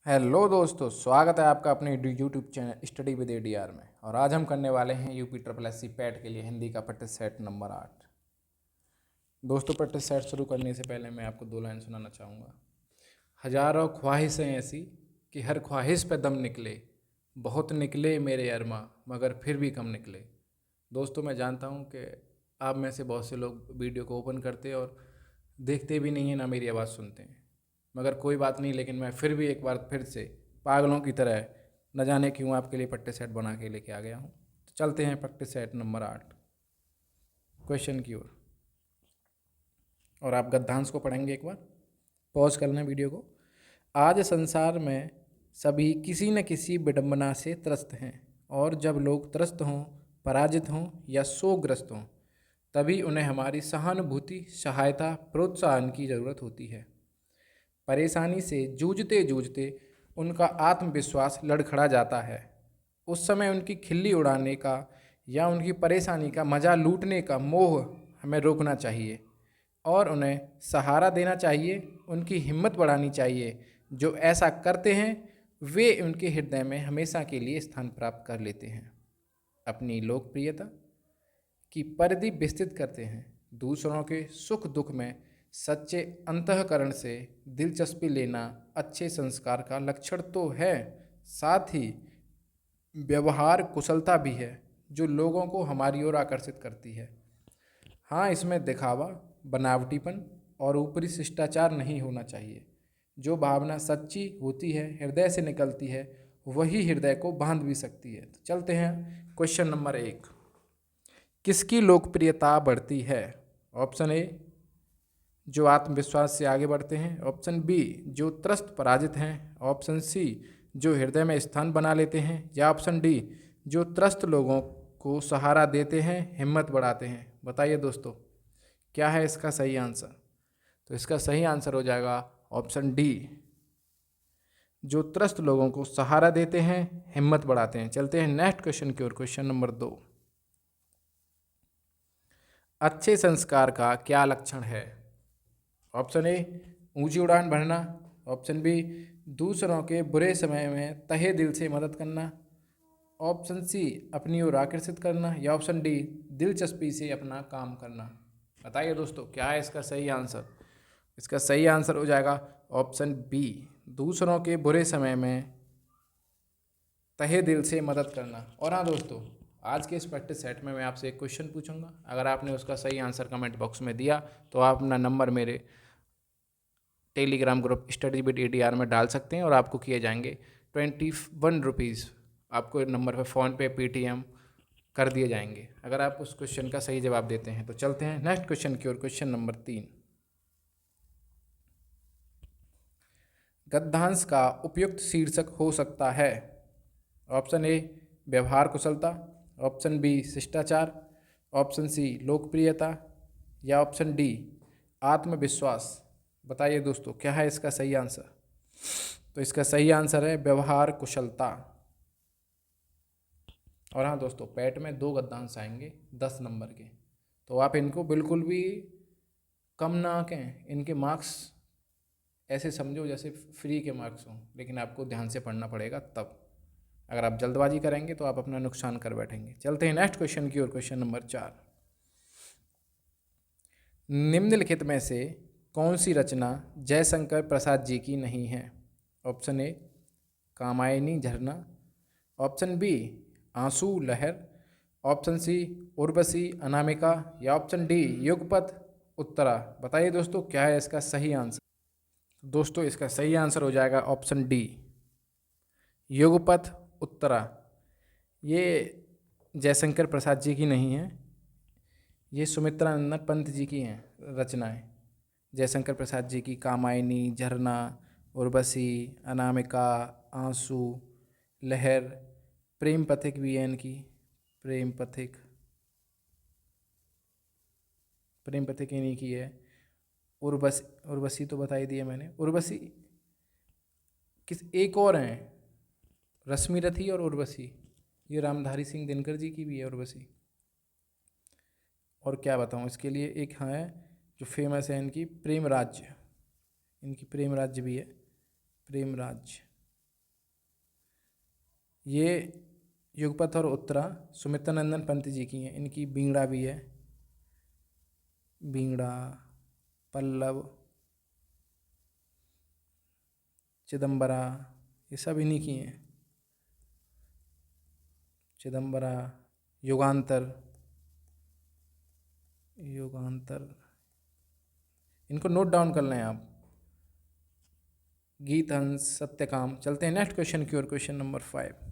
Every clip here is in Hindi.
हेलो दोस्तों, स्वागत है आपका अपने YouTube channel study with ADR में। और आज हम करने वाले हैं UP triple S C PET के लिए हिंदी का प्रैक्टिस सेट नंबर 8। दोस्तों, प्रैक्टिस सेट शुरू करने से पहले मैं आपको 2 लाइन सुनाना चाहूँगा। हजारों ख्वाहिशें ऐसी कि हर ख्वाहिश पे दम निकले, बहुत निकले मेरे अरमा मगर फिर भी कम निकले। दोस्तों, मैं जानता हूँ कि आप में से बहुत से लोग वीडियो को ओपन करते और देखते भी नहीं हैं, ना मेरी आवाज़ सुनते हैं, मगर कोई बात नहीं। लेकिन मैं फिर भी एक बार फिर से पागलों की तरह न जाने क्यों आपके लिए प्रैक्टिस सेट बना के लेके आ गया हूँ। तो चलते हैं प्रैक्टिस सेट नंबर 8 क्वेश्चन की ओर। और आप गद्यांश को पढ़ेंगे, एक बार पॉज कर लें वीडियो को। आज संसार में सभी किसी न किसी विडंबना से त्रस्त हैं, और जब लोग त्रस्त हों, पराजित हों या शोकग्रस्त हों, तभी उन्हें हमारी सहानुभूति, सहायता, प्रोत्साहन की ज़रूरत होती है। परेशानी से जूझते जूझते उनका आत्मविश्वास लड़खड़ा जाता है। उस समय उनकी खिल्ली उड़ाने का या उनकी परेशानी का मज़ा लूटने का मोह हमें रोकना चाहिए और उन्हें सहारा देना चाहिए, उनकी हिम्मत बढ़ानी चाहिए। जो ऐसा करते हैं वे उनके हृदय में हमेशा के लिए स्थान प्राप्त कर लेते हैं। अपनी लोकप्रियता की परिधि विस्तृत करते हैं। दूसरों के सुख दुख में सच्चे अंतःकरण से दिलचस्पी लेना अच्छे संस्कार का लक्षण तो है, साथ ही व्यवहार कुशलता भी है जो लोगों को हमारी ओर आकर्षित करती है। हाँ, इसमें दिखावा, बनावटीपन और ऊपरी शिष्टाचार नहीं होना चाहिए। जो भावना सच्ची होती है, हृदय से निकलती है, वही हृदय को बांध भी सकती है। तो चलते हैं क्वेश्चन नंबर 1। किसकी लोकप्रियता बढ़ती है? ऑप्शन ए, जो आत्मविश्वास से आगे बढ़ते हैं। ऑप्शन बी, जो त्रस्त पराजित हैं। ऑप्शन सी, जो हृदय में स्थान बना लेते हैं। या ऑप्शन डी, जो त्रस्त लोगों को सहारा देते हैं, हिम्मत बढ़ाते हैं। बताइए दोस्तों, क्या है इसका सही आंसर? तो इसका सही आंसर हो जाएगा ऑप्शन डी, जो त्रस्त लोगों को सहारा देते हैं, हिम्मत बढ़ाते हैं। चलते हैं नेक्स्ट क्वेश्चन की ओर। Question number 2। अच्छे संस्कार का क्या लक्षण है? ऑप्शन ए, ऊंची उड़ान भरना। ऑप्शन बी, दूसरों के बुरे समय में तहे दिल से मदद करना। ऑप्शन सी, अपनी ओर आकर्षित करना। या ऑप्शन डी, दिलचस्पी से अपना काम करना। बताइए दोस्तों, क्या है इसका सही आंसर? इसका सही आंसर हो जाएगा ऑप्शन बी, दूसरों के बुरे समय में तहे दिल से मदद करना। और हाँ दोस्तों, आज के इस प्रैक्टिस सेट में मैं आपसे एक क्वेश्चन पूछूंगा। अगर आपने उसका सही आंसर कमेंट बॉक्स में दिया तो आप अपना नंबर मेरे Telegram group study with ADR में डाल सकते हैं और आपको किए जाएंगे 21 रुपीज़। आपको नंबर पर फ़ोनपे, पेटीएम कर दिए जाएंगे अगर आप उस क्वेश्चन का सही जवाब देते हैं। तो चलते हैं नेक्स्ट क्वेश्चन की ओर। Question number 3। गद्यांश का उपयुक्त शीर्षक हो सकता है? ऑप्शन ए, व्यवहार कुशलता। ऑप्शन बी, शिष्टाचार। ऑप्शन सी, लोकप्रियता। या ऑप्शन डी, आत्मविश्वास। बताइए दोस्तों, क्या है इसका सही आंसर? तो इसका सही आंसर है व्यवहार कुशलता। और हाँ दोस्तों, पैट में 2 गद्यांश आएंगे 10 नंबर के, तो आप इनको बिल्कुल भी कम ना आंकें। इनके मार्क्स ऐसे समझो जैसे फ्री के मार्क्स हों, लेकिन आपको ध्यान से पढ़ना पड़ेगा तब। अगर आप जल्दबाजी करेंगे तो आप अपना नुकसान कर बैठेंगे। चलते हैं नेक्स्ट क्वेश्चन की ओर। Question number 4। निम्नलिखित में से कौन सी रचना जयशंकर प्रसाद जी की नहीं है? ऑप्शन ए, कामायनी झरना। Option B, Aansu Lahar. Option C, Urvashi Anamika. या ऑप्शन डी, युगपथ उत्तरा। बताइए दोस्तों, क्या है इसका सही आंसर? दोस्तों, इसका सही आंसर हो जाएगा ऑप्शन डी, युगपथ उत्तरा। ये जयशंकर प्रसाद जी की नहीं है, ये सुमित्रा नंदन पंत जी की हैं रचनाएं। जयशंकर प्रसाद जी की कामायनी, झरना, उर्वशी, अनामिका, आंसू, लहर, प्रेम पथिक भी है इनकी। प्रेम पथिक, प्रेम पथिक इन्हीं की है। उर्वशी, उर्वशी तो बता ही दिया मैंने। उर्वशी किस एक और हैं, रश्मि रथी और उर्वशी। ये रामधारी सिंह दिनकर जी की भी है उर्वशी। और क्या बताऊँ इसके लिए, एक है जो फेमस है इनकी, प्रेम राज्य। इनकी प्रेम राज्य भी है, प्रेम राज्य। ये युगपथ और उत्तरा सुमित्रानंदन पंत जी की हैं। इनकी बींगड़ा भी है, बींगड़ा, पल्लव, चिदम्बरा, ये सब इन्हीं की हैं। चिदम्बरा, युगांतर, युगांतर, इनको नोट डाउन कर लें आप। गीत हंस, सत्यकाम। चलते हैं नेक्स्ट क्वेश्चन की ओर, क्वेश्चन नंबर 5।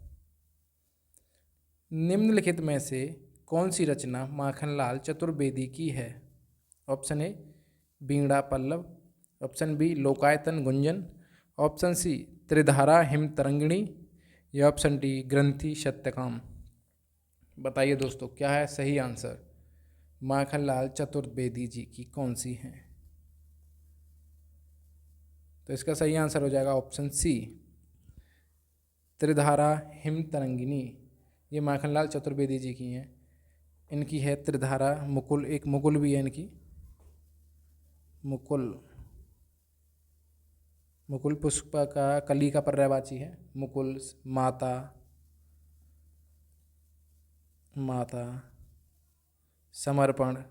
निम्नलिखित में से कौन सी रचना माखनलाल चतुर्वेदी की है? ऑप्शन ए बींगड़ा Pallav, option B Lokayatan Gunjan, option C Tridhara Him Tarangini, या ऑप्शन डी ग्रंथि सत्यकाम। बताइए दोस्तों, क्या है सही आंसर? माखनलाल चतुर्वेदी जी की कौन सी है? तो इसका सही आंसर हो जाएगा ऑप्शन सी त्रिधारा हिम तरंगिनी। ये माखनलाल चतुर्वेदी जी की हैं। इनकी है त्रिधारा मुकुल, एक मुकुल भी है इनकी, मुकुल, मुकुल पुष्प का कली का पर्यायवाची है मुकुल। माता, माता, समर्पण,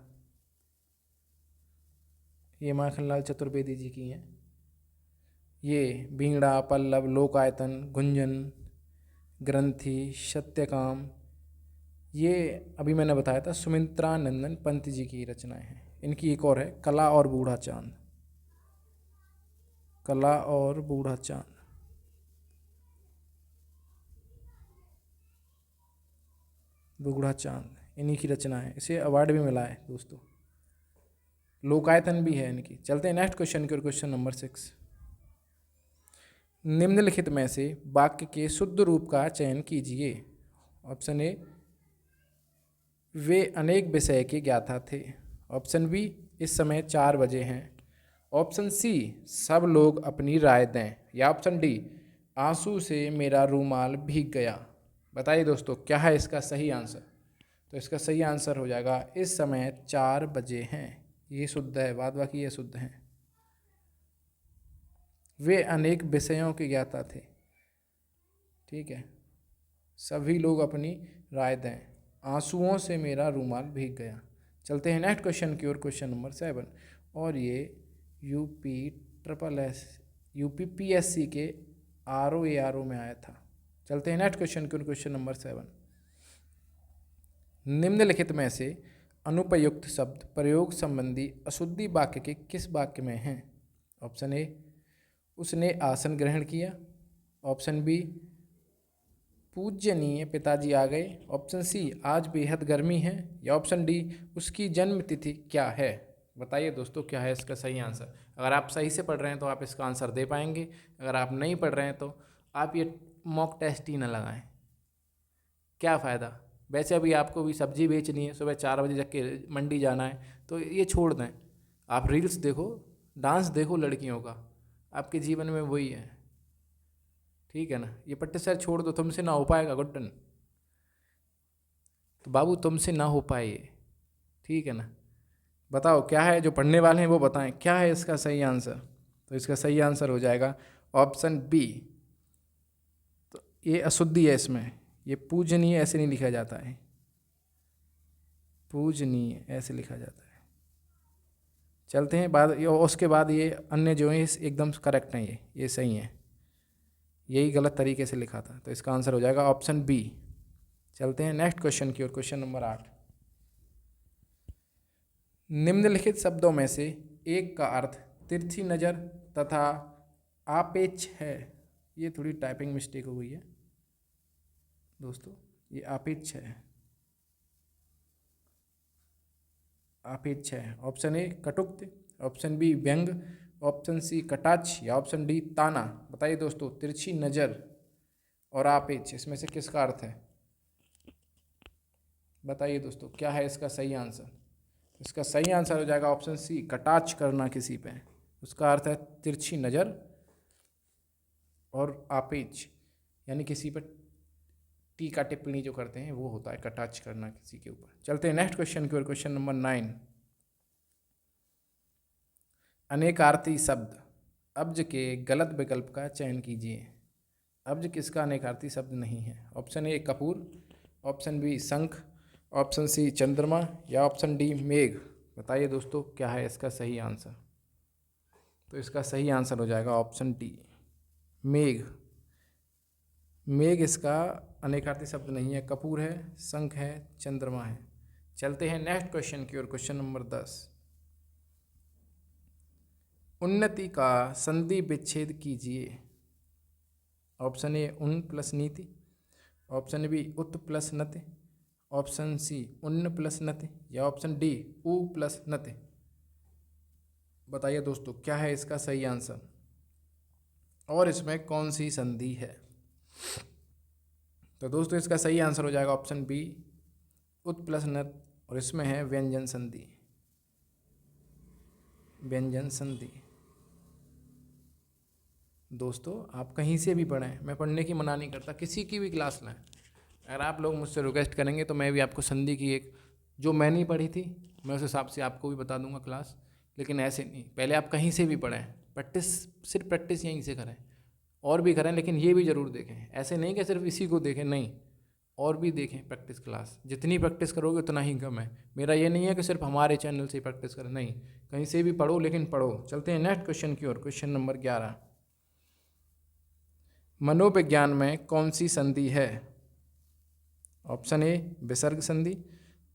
ये माखनलाल चतुर्वेदी जी की हैं। ये बींगड़ा पल्लव, लोकायतन, गुंजन, ग्रंथि, सत्यकाम, ये अभी मैंने बताया था सुमित्रानंदन पंत जी की रचनाएं हैं। इनकी एक और है कला और बूढ़ा चांद, कला और बूढ़ा चांद, बूढ़ा चांद इन्हीं की रचना है। इसे अवार्ड भी मिला है दोस्तों। लोकायतन भी है इनकी। चलते हैं नेक्स्ट क्वेश्चन की ओर, क्वेश्चन नंबर 6। निम्नलिखित में से वाक्य के शुद्ध रूप का चयन कीजिए। ऑप्शन ए वे अनेक विषय के ज्ञाता थे, ऑप्शन बी इस समय 4 बजे हैं, ऑप्शन सी सब लोग अपनी राय दें, या ऑप्शन डी आंसू से मेरा रूमाल भीग गया। बताइए दोस्तों, क्या है इसका सही आंसर? तो इसका सही आंसर हो जाएगा इस समय 4 बजे हैं। ये शुद्ध है, बाद बाकी ये शुद्ध हैं। वे अनेक विषयों के ज्ञाता थे। ठीक है, सभी लोग अपनी राय दें, आंसुओं से मेरा रूमाल भीग गया। चलते हैं नेक्स्ट क्वेश्चन की ओर, क्वेश्चन नंबर 7। और ये यूपीपीएससी के RO में आया था। चलते हैं नेक्स्ट क्वेश्चन की ओर, क्वेश्चन नंबर 7। निम्नलिखित में से अनुपयुक्त शब्द प्रयोग संबंधी अशुद्धि वाक्य के किस वाक्य में हैं? ऑप्शन ए उसने आसन ग्रहण किया, ऑप्शन बी पूज्यनीय पिताजी आ गए, ऑप्शन सी आज बेहद गर्मी है, या ऑप्शन डी उसकी जन्म तिथि क्या है? बताइए दोस्तों, क्या है इसका सही आंसर? अगर आप सही से पढ़ रहे हैं तो आप इसका आंसर दे पाएंगे। अगर आप नहीं पढ़ रहे हैं तो आप ये मॉक टेस्ट ही ना लगाएं, क्या फ़ायदा। वैसे अभी आपको भी सब्जी बेचनी है, सुबह 4 बजे जग के मंडी जाना है, तो ये छोड़ दें। आप रील्स देखो, डांस देखो लड़कियों का, आपके जीवन में वही है। ठीक है ना, ये पट्टे सर छोड़ दो, तुमसे ना हो पाएगा गुड्डन, तो बाबू तुमसे ना हो पाए ये। ठीक है ना, बताओ क्या है, जो पढ़ने वाले हैं वो बताएं क्या है इसका सही आंसर। तो इसका सही आंसर हो जाएगा ऑप्शन बी। तो ये अशुद्धि है इसमें, ये पूजनीय ऐसे नहीं लिखा जाता है, पूजनीय ऐसे लिखा जाता है। चलते हैं बाद, उसके बाद ये अन्य जो है एकदम करेक्ट हैं, ये सही है, यही गलत तरीके से लिखा था। तो इसका आंसर हो जाएगा ऑप्शन बी। चलते हैं नेक्स्ट क्वेश्चन की ओर, क्वेश्चन नंबर 8। निम्नलिखित शब्दों में से एक का अर्थ तिरछी नज़र तथा आपेक्ष है। ये थोड़ी टाइपिंग मिस्टेक हो गई है दोस्तों, ये आपेक्ष है, आपेक्ष है। ऑप्शन ए कटुक्ति, ऑप्शन बी व्यंग, ऑप्शन सी कटाक्ष, या ऑप्शन डी ताना। बताइए दोस्तों, तिरछी नज़र और आपेक्ष इसमें से किसका अर्थ है? बताइए दोस्तों, क्या है इसका सही आंसर? इसका सही आंसर हो जाएगा ऑप्शन सी कटाक्ष करना किसी पे, उसका अर्थ है तिरछी नज़र और आपेक्ष यानी किसी पर टीका टिप्पणी जो करते हैं वो होता है कटाक्ष करना किसी के ऊपर। चलते हैं नेक्स्ट क्वेश्चन की ओर, क्वेश्चन नंबर 9। अनेकार्थी शब्द अब्ज के गलत विकल्प का चयन कीजिए। अब्ज किसका अनेकार्थी शब्द नहीं है? ऑप्शन ए कपूर, ऑप्शन बी शंख, ऑप्शन सी चंद्रमा या ऑप्शन डी मेघ। बताइए दोस्तों क्या है इसका सही आंसर? तो इसका सही आंसर हो जाएगा ऑप्शन डी मेघ। मेघ इसका अनेकार्थी शब्द नहीं है, कपूर है, शंख है, चंद्रमा है। चलते हैं नेक्स्ट क्वेश्चन की ओर। Question number 10। उन्नति का संधि विच्छेद कीजिए। ऑप्शन ए उन प्लस नीति, ऑप्शन बी उत प्लस नति, ऑप्शन सी उन्न प्लस नति या ऑप्शन डी उ प्लस नति। बताइए दोस्तों क्या है इसका सही आंसर और इसमें कौन सी संधि है? तो दोस्तों इसका सही आंसर हो जाएगा ऑप्शन बी उत प्लस नत और इसमें है व्यंजन संधि। व्यंजन संधि। दोस्तों आप कहीं से भी पढ़ें, मैं पढ़ने की मना नहीं करता, किसी की भी क्लास लें, अगर आप लोग मुझसे रिक्वेस्ट करेंगे तो मैं भी आपको संधि की एक जो मैं नहीं पढ़ी थी मैं उस हिसाब से आपको भी बता दूंगा क्लास। लेकिन ऐसे नहीं, पहले आप कहीं से भी पढ़ें, प्रैक्टिस, सिर्फ प्रैक्टिस यहीं से करें, और भी करें लेकिन ये भी ज़रूर देखें। ऐसे नहीं कि सिर्फ इसी को देखें, नहीं, और भी देखें प्रैक्टिस क्लास। जितनी प्रैक्टिस करोगे उतना ही कम है। मेरा ये नहीं है कि सिर्फ हमारे चैनल से प्रैक्टिस करें, नहीं, कहीं से भी पढ़ो लेकिन पढ़ो। चलते हैं नेक्स्ट क्वेश्चन की ओर। Question number 11। मनोविज्ञान में कौन सी संधि है? ऑप्शन ए विसर्ग संधि,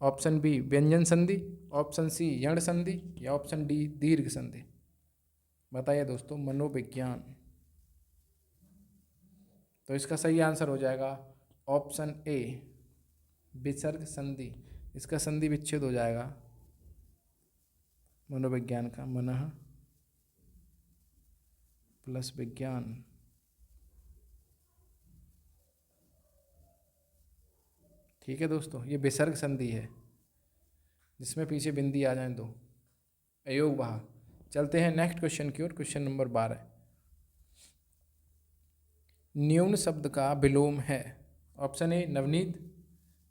ऑप्शन बी व्यंजन संधि, ऑप्शन सी यण संधि या ऑप्शन डी दीर्घ संधि। बताइए दोस्तों मनोविज्ञान। तो इसका सही आंसर हो जाएगा ऑप्शन ए विसर्ग संधि। इसका संधि विच्छेद हो जाएगा मनोविज्ञान का, मनः प्लस विज्ञान। ठीक है दोस्तों, ये विसर्ग संधि है जिसमें पीछे बिंदी आ जाए तो अयोग भाग। चलते हैं नेक्स्ट क्वेश्चन की ओर। Question number 12। न्यून शब्द का विलोम है। ऑप्शन ए नवनीत,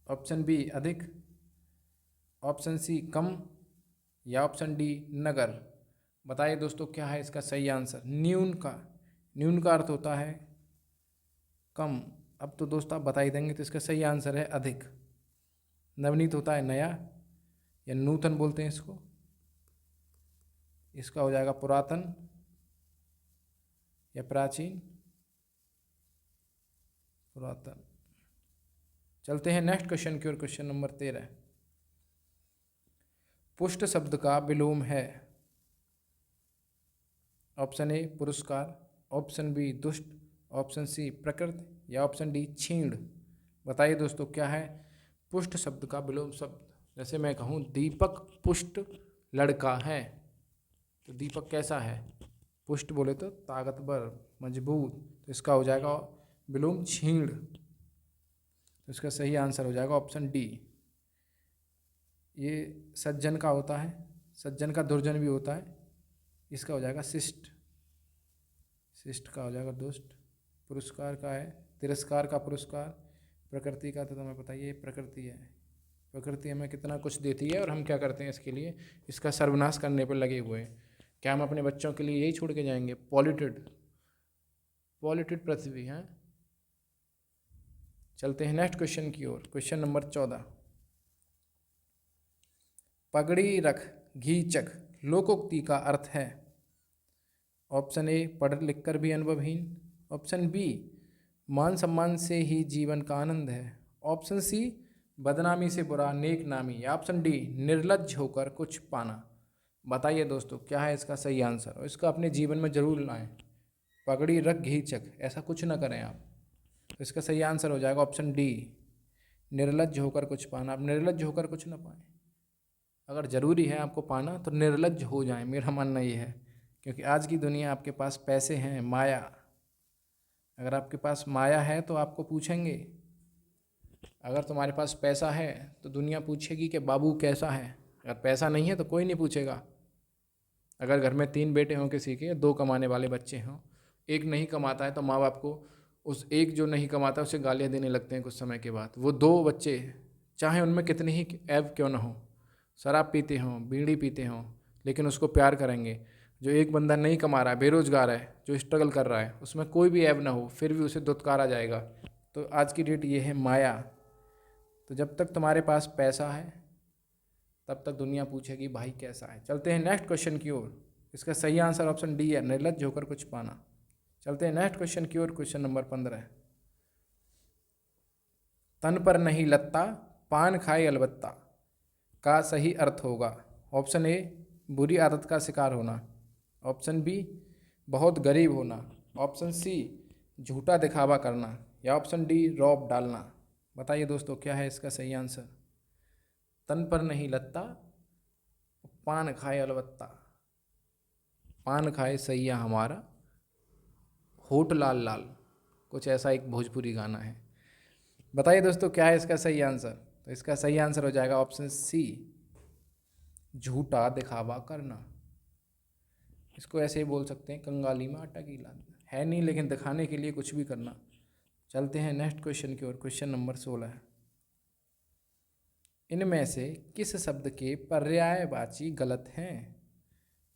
ऑप्शन बी अधिक, ऑप्शन सी कम या ऑप्शन डी नगर। बताइए दोस्तों क्या है इसका सही आंसर? न्यून का अर्थ होता है कम। अब तो दोस्तों आप बता ही देंगे, तो इसका सही आंसर है अधिक। नवनीत होता है नया या नूतन बोलते हैं इसको। इसका हो जाएगा पुरातन या प्राचीन, पुरातन। चलते हैं नेक्स्ट क्वेश्चन की ओर। Question number 13। पुष्ट शब्द का विलोम है। ऑप्शन ए पुरस्कार, ऑप्शन बी दुष्ट, ऑप्शन सी प्रकृति या ऑप्शन डी क्षीण। बताइए दोस्तों क्या है पुष्ट शब्द का विलोम शब्द? जैसे मैं कहूँ दीपक पुष्ट लड़का है, तो दीपक कैसा है? पुष्ट बोले तो ताकतवर, मजबूत, तो इसका हो जाएगा विलोम क्षीण। तो इसका सही आंसर हो जाएगा ऑप्शन डी। ये सज्जन का होता है, सज्जन का दुर्जन भी होता है। इसका हो जाएगा शिष्ट, शिष्ट का हो जाएगा दुष्ट। पुरस्कार का है तिरस्कार का पुरस्कार, प्रकृति का तो तुम्हें पता ही है प्रकृति है। प्रकृति हमें कितना कुछ देती है और हम क्या करते हैं इसके लिए, इसका सर्वनाश करने पर लगे हुए हैं। क्या हम अपने बच्चों के लिए यही छोड़ के जाएंगे? पॉल्यूटेड पृथ्वी है। चलते हैं नेक्स्ट क्वेश्चन की ओर। Question number 14। पगड़ी रख घी चख लोकोक्ति का अर्थ है। ऑप्शन ए पढ़ लिख कर भी अनुभवहीन, ऑप्शन बी मान सम्मान से ही जीवन का आनंद है, ऑप्शन सी बदनामी से बुरा नेक नामी या ऑप्शन डी निर्लज्ज होकर कुछ पाना। बताइए दोस्तों क्या है इसका सही आंसर और इसका अपने जीवन में जरूर लाएं। पगड़ी रख घी चख, ऐसा कुछ ना करें आप। तो इसका सही आंसर हो जाएगा ऑप्शन डी निर्लज्ज होकर कुछ पाना। आप निर्लज्ज होकर कुछ ना पाएं। अगर ज़रूरी है आपको पाना तो निर्लज्ज हो जाए, मेरा मानना ये है। क्योंकि आज की दुनिया, आपके पास पैसे हैं, माया, अगर आपके पास माया है तो आपको पूछेंगे। अगर तुम्हारे पास पैसा है तो दुनिया पूछेगी कि बाबू कैसा है। अगर पैसा नहीं है तो कोई नहीं पूछेगा। अगर घर में 3 बेटे हों किसी के, 2 कमाने वाले बच्चे हों, एक नहीं कमाता है तो माँ बाप को उस एक जो नहीं कमाता उसे गालियाँ देने लगते हैं कुछ समय के बाद। वो 2 बच्चे चाहे उनमें कितनी ही ऐब क्यों ना हो, शराब पीते हों, बीड़ी पीते हों, लेकिन उसको प्यार करेंगे। जो एक बंदा नहीं कमा रहा है, बेरोजगार है, जो स्ट्रगल कर रहा है, उसमें कोई भी ऐब ना हो, फिर भी उसे दुत्कारा जाएगा। तो आज की डेट ये है माया। तो जब तक तुम्हारे पास पैसा है तब तक दुनिया पूछेगी भाई कैसा है। चलते हैं नेक्स्ट क्वेश्चन की ओर। इसका सही आंसर ऑप्शन डी है, निर्लज्ज होकर कुछ पाना। चलते हैं नेक्स्ट क्वेश्चन की ओर। क्वेश्चन नंबर 15 है, तन पर नहीं लत्ता, पान खाए अलबत्ता का सही अर्थ होगा। ऑप्शन ए, बुरी आदत का शिकार होना। ऑप्शन बी, बहुत गरीब होना। ऑप्शन सी, झूठा दिखावा करना। या ऑप्शन डी, रौब डालना। बताइए दोस्तों क्या है इसका सही आंसर। तन पर नहीं लत्ता, पान खाए अलबत्ता। पान खाए सैया हमारा, होठ लाल लाल, कुछ ऐसा एक भोजपुरी गाना है। बताइए दोस्तों क्या है इसका सही आंसर। तो इसका सही आंसर हो जाएगा ऑप्शन सी, झूठा दिखावा करना। इसको ऐसे ही बोल सकते हैं, कंगाली में आटा गीला है नहीं, लेकिन दिखाने के लिए कुछ भी करना। चलते हैं नेक्स्ट क्वेश्चन की ओर। क्वेश्चन नंबर 16 है, इनमें से किस शब्द के पर्यायवाची गलत हैं।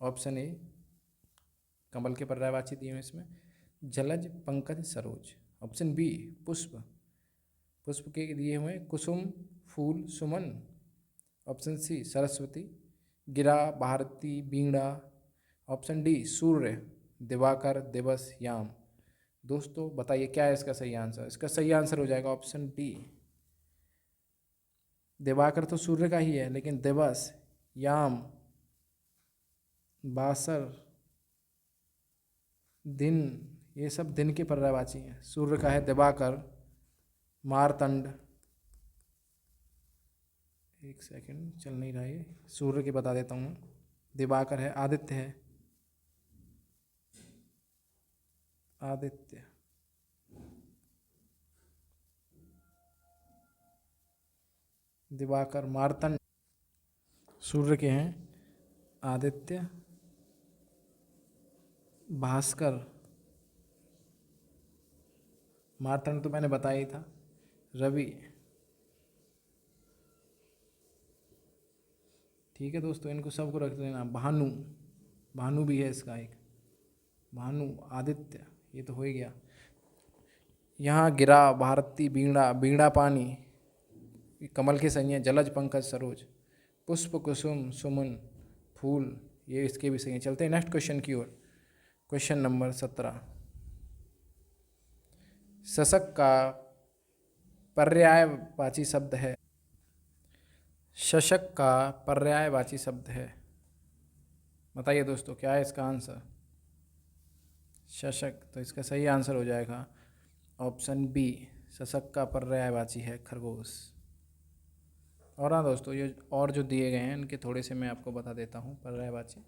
ऑप्शन ए, कमल के पर्यायवाची दिए हुए इसमें, जलज, पंकज, सरोज। ऑप्शन बी, पुष्प, पुष्प के दिए हुए कुसुम, फूल, सुमन। ऑप्शन सी, सरस्वती, गिरा, भारती, बीड़ा। ऑप्शन डी, सूर्य, दिवाकर, दिवस, याम। दोस्तों बताइए क्या है इसका सही आंसर। इसका सही आंसर हो जाएगा ऑप्शन डी, दिवाकर तो सूर्य का ही है, लेकिन दिवस, याम, बासर, दिन, ये सब दिन के पर्यायवाची हैं। सूर्य का है दिवाकर, मारतंड, एक सेकंड चल नहीं रहा है, सूर्य की बता देता हूँ। दिवाकर है, आदित्य है, आदित्य, दिवाकर, मारतंड। सूर्य के हैं आदित्य, भास्कर, मारतंड तो मैंने बताया ही था, रवि। ठीक है दोस्तों, इनको सबको रख देना। भानु, भानु भी है इसका एक, भानु, आदित्य, ये तो हो ही गया। यहाँ गिरा, भारती, बीड़ा, बीड़ा पानी, कमल के सही हैं, जलज, पंकज, सरोज। पुष्प, कुसुम, सुमन, फूल, ये इसके भी सही हैं। चलते हैं नेक्स्ट क्वेश्चन की ओर। क्वेश्चन नंबर 17, शशक का पर्यायवाची शब्द है। शशक का पर्यायवाची शब्द है। बताइए दोस्तों क्या है इसका आंसर। शशक, तो इसका सही आंसर हो जाएगा ऑप्शन बी, शशक का पर्यायवाची है खरगोश। और हाँ दोस्तों, ये और जो दिए गए हैं इनके थोड़े से मैं आपको बता देता हूँ पर्यायवाची।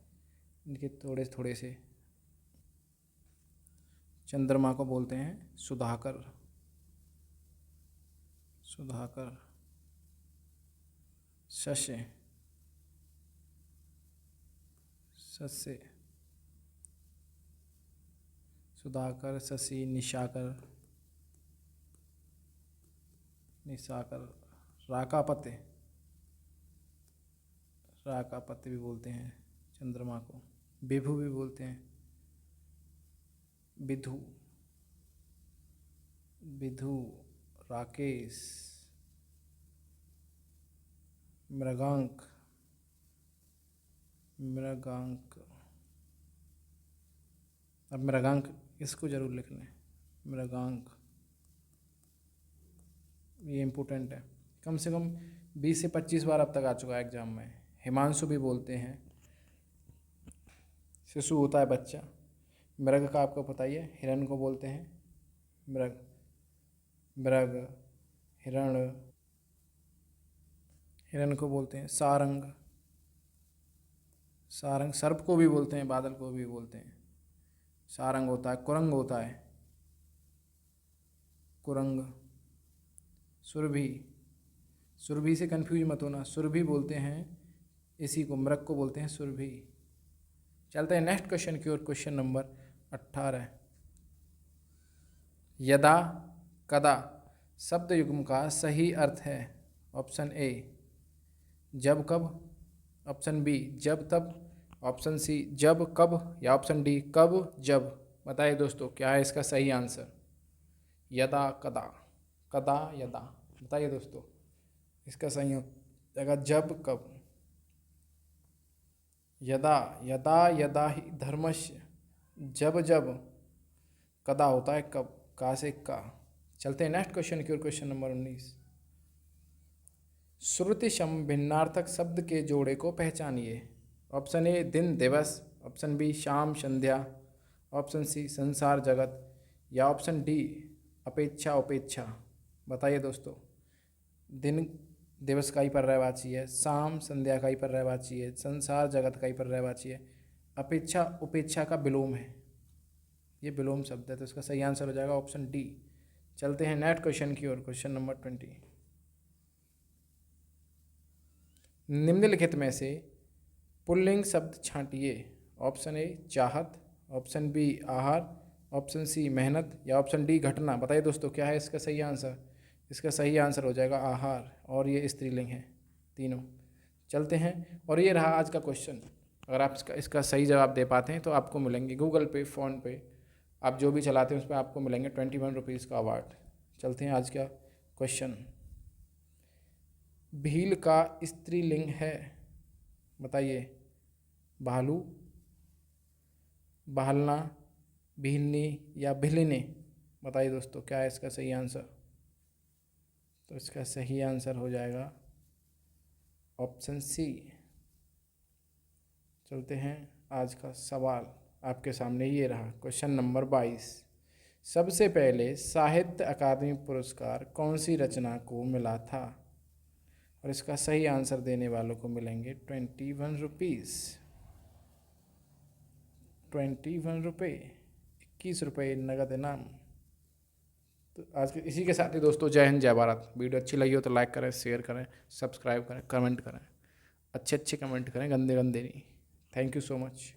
इनके थोड़े थोड़े से, चंद्रमा को बोलते हैं सुधाकर, सुधाकर, शस्य, सस्य, सुधाकर, शशि, निशाकर, निशाकर, राकापत्य, राकापत्य भी बोलते हैं चंद्रमा को, विभु भी बोलते हैं, विधु, विधु, राकेश, मृगांक, मृगांक। अब मृगांक इसको जरूर लिख लें, मृगांक, ये इम्पोर्टेंट है, कम से कम 20 से 25 बार अब तक आ चुका है एग्जाम में। हिमांशु भी बोलते हैं, शिशु होता है बच्चा। मृग का आपको पता ही है, हिरण को बोलते हैं मृग, मृग, हिरण, हिरण को बोलते हैं सारंग, सारंग। सर्प को भी बोलते हैं, बादल को भी बोलते हैं, सारंग होता है। कुरंग होता है, कुरंग। सुरभि, सुरभि से कंफ्यूज मत होना, सुरभि बोलते हैं इसी को, मृग को बोलते हैं सुरभि। चलते हैं नेक्स्ट क्वेश्चन की ओर। क्वेश्चन नंबर 18, यदा कदा शब्द युग्म का सही अर्थ है। ऑप्शन ए, जब कब। ऑप्शन बी, जब तब। ऑप्शन सी जब कब या ऑप्शन डी कब जब। बताइए दोस्तों क्या है इसका सही आंसर। यदा कदा, कदा यदा। बताइए दोस्तों इसका सही हो जाएगा जब कब। यदा, यदा यदा ही धर्मस्य, जब जब, कदा होता है कब, का से का। चलते हैं नेक्स्ट क्वेश्चन की ओर, क्वेश्चन नंबर 19। श्रुति सम भिन्नार्थक शब्द के जोड़े को पहचानिए। ऑप्शन ए दिन दिवस, ऑप्शन बी शाम संध्या, ऑप्शन सी संसार जगत, या ऑप्शन डी अपेक्षा उपेक्षा। बताइए दोस्तों दिन दिवस का ही पर्यायवाची है, शाम संध्या का ही पर्यायवाची है, संसार जगत का ही पर्यायवाची है, अपेक्षा उपेक्षा का विलोम है, ये विलोम शब्द है। तो इसका सही आंसर हो जाएगा ऑप्शन डी। चलते हैं नेक्स्ट क्वेश्चन की ओर, क्वेश्चन नंबर 20। निम्नलिखित में से पुल्लिंग शब्द छांटिए। ऑप्शन ए चाहत, ऑप्शन बी आहार, ऑप्शन सी मेहनत, या ऑप्शन डी घटना। बताइए दोस्तों क्या है इसका सही आंसर। इसका सही आंसर हो जाएगा आहार, और ये स्त्रीलिंग है तीनों। चलते हैं, और ये रहा आज का क्वेश्चन। अगर आप इसका सही जवाब दे पाते हैं तो आपको मिलेंगे गूगल पे, फ़ोन पे, आप जो भी चलाते हैं उस पर आपको मिलेंगे 21 रुपीज़ का अवार्ड। चलते हैं आज का क्वेश्चन। भील का स्त्रीलिंग है। बताइए भालू, बहलना, भीलनी, या भिलने। बताइए दोस्तों क्या है इसका सही आंसर। तो इसका सही आंसर हो जाएगा ऑप्शन सी। चलते हैं आज का सवाल आपके सामने ये रहा, क्वेश्चन नंबर 22। सबसे पहले साहित्य अकादमी पुरस्कार कौन सी रचना को मिला था। और इसका सही आंसर देने वालों को मिलेंगे 21 रुपीज़। 21 रुपये, 21 रुपये नगद इनाम। तो आज के इसी के साथ ही दोस्तों जय हिंद जय भारत। वीडियो अच्छी लगी हो तो लाइक करें, शेयर करें, सब्सक्राइब करें, कमेंट करें, अच्छे अच्छे कमेंट करें, गंदे गंदे नहीं। Thank you so much.